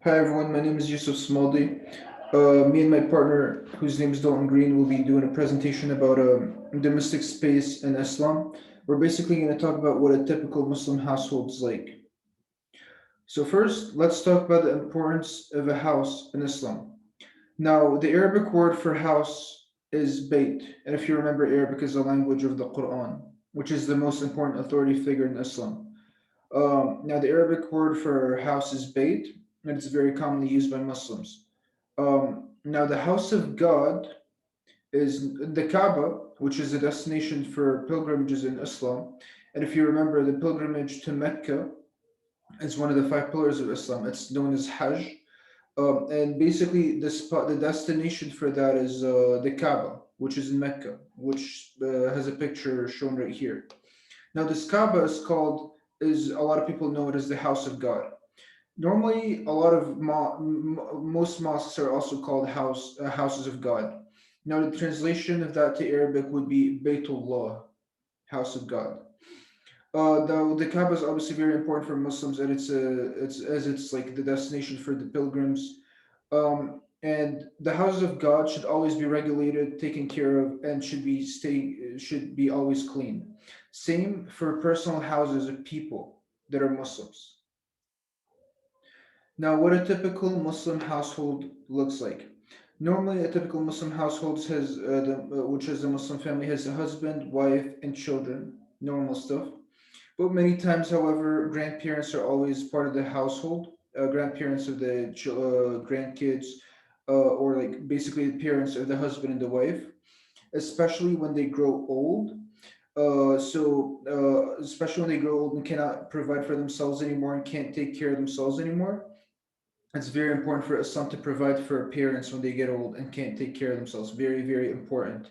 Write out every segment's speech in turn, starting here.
Hi everyone, my name is Yusuf Smaldi. Me and my partner, whose name is Dalton Green, will be doing a presentation about domestic space in Islam. We're basically going to talk about what a typical Muslim household is like. So first, let's talk about the importance of a house in Islam. Now, the Arabic word for house is Bayt, and if you remember, Arabic is the language of the Quran, which is the most important authority figure in Islam. Now, the Arabic word for house is Bayt, and it's very commonly used by Muslims. Now, the house of God is the Kaaba, which is a destination for pilgrimages in Islam. And if you remember, the pilgrimage to Mecca is one of the five pillars of Islam. It's known as Hajj. And basically, the destination for that is the Kaaba, which is in Mecca, which has a picture shown right here. Now, this Kaaba is a lot of people know it as the house of God. Normally, a lot of most mosques are also called houses of God. Now, the translation of that to Arabic would be Baytullah, house of God. The Kaaba is obviously very important for Muslims, and it's like the destination for the pilgrims. And the houses of God should always be regulated, taken care of, and should be always clean. Same for personal houses of people that are Muslims. Now, what a typical Muslim household looks like. Normally, a typical Muslim household which is a Muslim family, has a husband, wife, and children. Normal stuff. But many times, however, grandparents are always part of the household. Grandparents of the grandkids, or like basically the parents of the husband and the wife, especially when they grow old. Especially when they grow old and cannot provide for themselves anymore and can't take care of themselves anymore, it's very important for Islam to provide for parents when they get old and can't take care of themselves. Very, very important.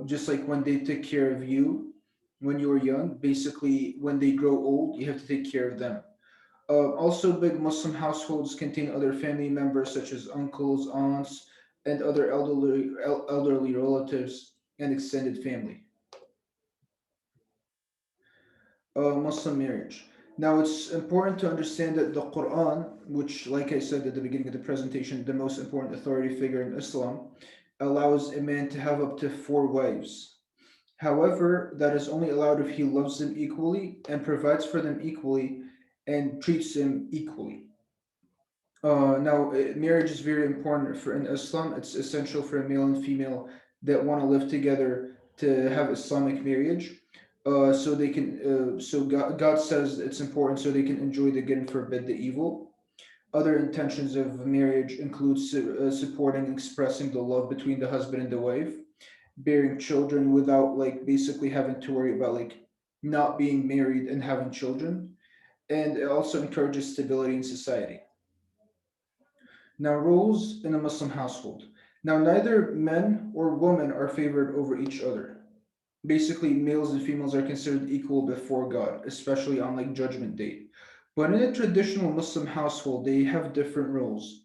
Just like when they took care of you when you were young, basically when they grow old, you have to take care of them. Also, big Muslim households contain other family members such as uncles, aunts, and other elderly relatives and extended family. Muslim marriage. Now, it's important to understand that the Quran, which, like I said at the beginning of the presentation, the most important authority figure in Islam, allows a man to have up to four wives. However, that is only allowed if he loves them equally and provides for them equally and treats them equally. Marriage is very important for in Islam. It's essential for a male and female that want to live together to have Islamic marriage. God says it's important so they can enjoy the good and forbid the evil. Other intentions of marriage include supporting and expressing the love between the husband and the wife, bearing children without like basically having to worry about like not being married and having children, and it also encourages stability in society. Now, roles in a Muslim household. Now, neither men or women are favored over each other. Basically, males and females are considered equal before God, especially on like Judgment Day. But in a traditional Muslim household, they have different roles.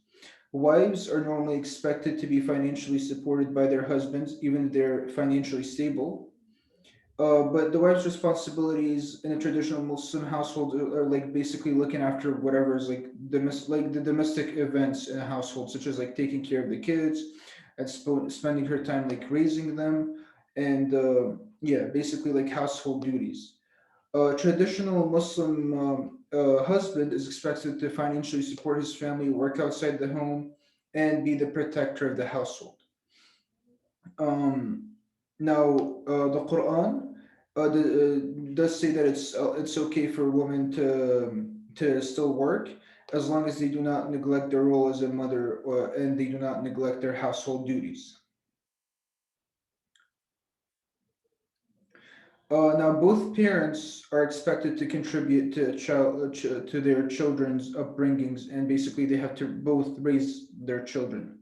Wives are normally expected to be financially supported by their husbands, even if they're financially stable. But the wife's responsibilities in a traditional Muslim household are like basically looking after whatever is like like the domestic events in a household, such as like taking care of the kids and spending her time like raising them, and yeah, basically like household duties. A traditional Muslim husband is expected to financially support his family, work outside the home, and be the protector of the household. Um, the Quran does say that it's okay for women to still work as long as they do not neglect their role as a mother and they do not neglect their household duties. Both parents are expected to contribute to their children's upbringings, and basically they have to both raise their children.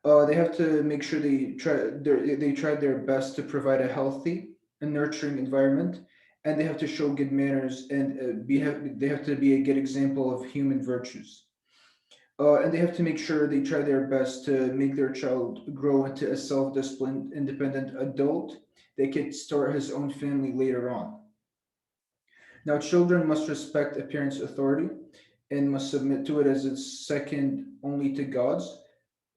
They have to make sure they try their best to provide a healthy and nurturing environment, and they have to show good manners and they have to be a good example of human virtues. And they have to make sure they try their best to make their child grow into a self-disciplined, independent adult that can start his own family later on. Now, children must respect a parent's authority and must submit to it as it's second only to God's.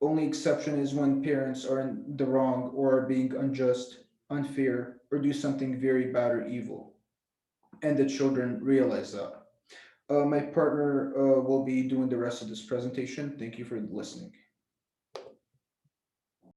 Only exception is when parents are in the wrong or are being unjust, unfair, or do something very bad or evil, and the children realize that. My partner will be doing the rest of this presentation. Thank you for listening.